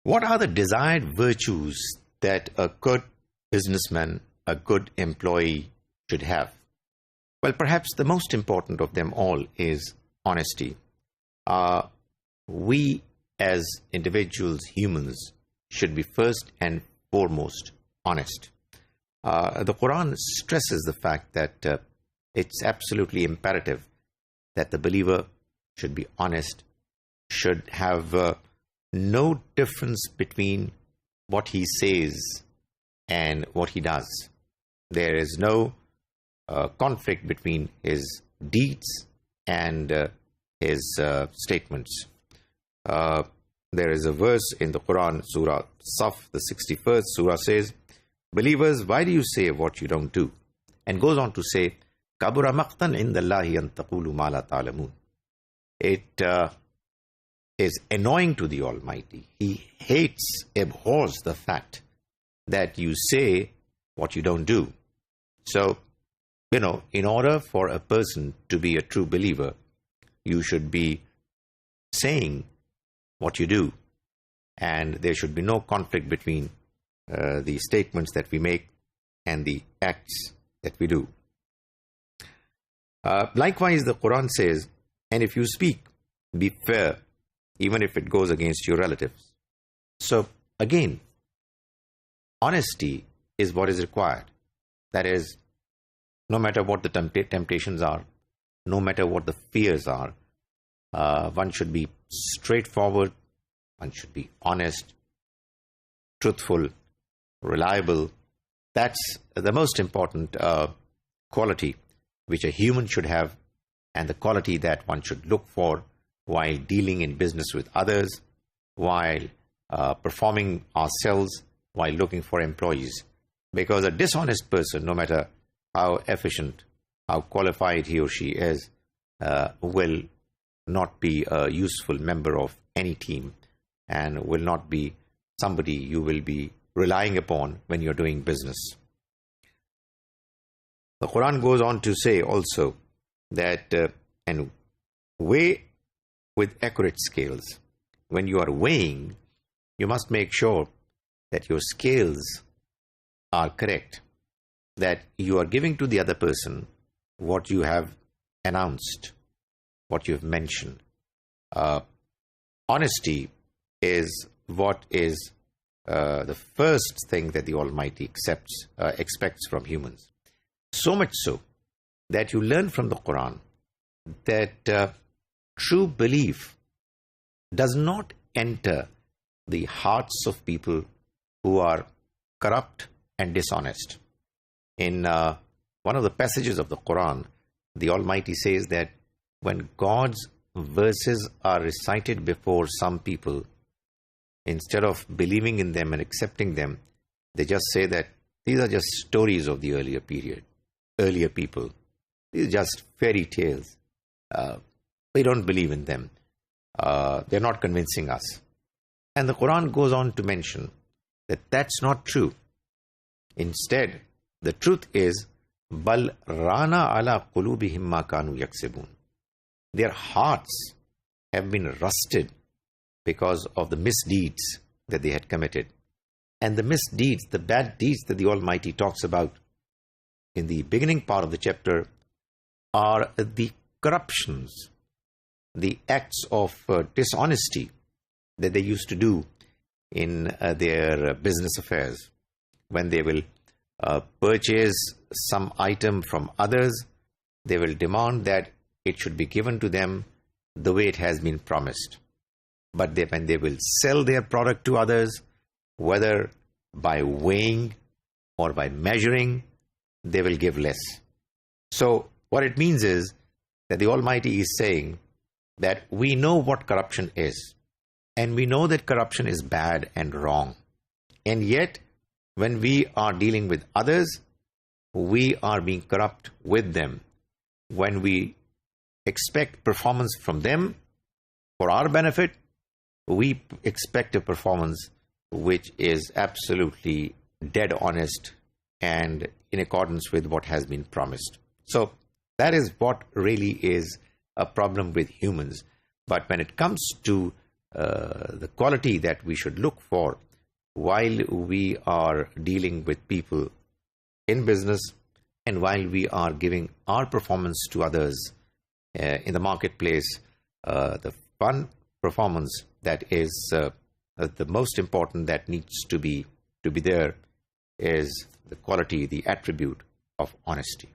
What are the desired virtues that a good businessman, a good employee should have? Well, perhaps the most important of them all is honesty. We as individuals, humans, should be first and foremost honest. The Quran stresses the fact that it's absolutely imperative that the believer should be honest, should have no difference between what he says and what he does. There is no conflict between his deeds and his statements. There is a verse in the Quran, Surah Saf, the 61st Surah says, "Believers, why do you say what you don't do?" And goes on to say, "Kabura maqtan indallahi an taqulu ma la ta'lamun." It is annoying to the Almighty. He hates, abhors the fact that you say what you don't do. So, in order for a person to be a true believer, you should be saying what you do, and there should be no conflict between the statements that we make and the acts that we do. Likewise, the Quran says, "And if you speak, be fair, even if it goes against your relatives." So, again, honesty is what is required. That is, no matter what the temptations are, no matter what the fears are, one should be straightforward, one should be honest, truthful, reliable. That's the most important quality which a human should have, and the quality that one should look for while dealing in business with others, while performing ourselves, while looking for employees. Because a dishonest person, no matter how efficient, how qualified he or she is, will not be a useful member of any team and will not be somebody you will be relying upon when you're doing business. The Quran goes on to say also that, and weigh with accurate scales. When you are weighing, you must make sure that your scales are correct, that you are giving to the other person what you have announced, what you have mentioned. Honesty is what is the first thing that the Almighty expects from humans. So much so that you learn from the Quran that true belief does not enter the hearts of people who are corrupt and dishonest. In one of the passages of the Quran, the Almighty says that when God's verses are recited before some people, instead of believing in them and accepting them, they just say that these are just stories of the earlier people. These are just fairy tales. We don't believe in them. They're not convincing us. And the Quran goes on to mention that that's not true. Instead, the truth is, "Bal rana ala qulubihim ma kanu yaksibun." Their hearts have been rusted because of the misdeeds that they had committed. And the misdeeds, the bad deeds that the Almighty talks about in the beginning part of the chapter are the corruptions, the acts of dishonesty that they used to do in their business affairs. When they will purchase some item from others, they will demand that it should be given to them the way it has been promised. But when they will sell their product to others, whether by weighing or by measuring, they will give less. So what it means is that the Almighty is saying that we know what corruption is, and we know that corruption is bad and wrong. And yet, when we are dealing with others, we are being corrupt with them. When we expect performance from them for our benefit, we expect a performance which is absolutely dead honest and in accordance with what has been promised. So that is what really is a problem with humans. But when it comes to the quality that we should look for while we are dealing with people in business and while we are giving our performance to others in the marketplace. The fun performance that is the most important, that needs to be there, is the quality, the attribute of honesty.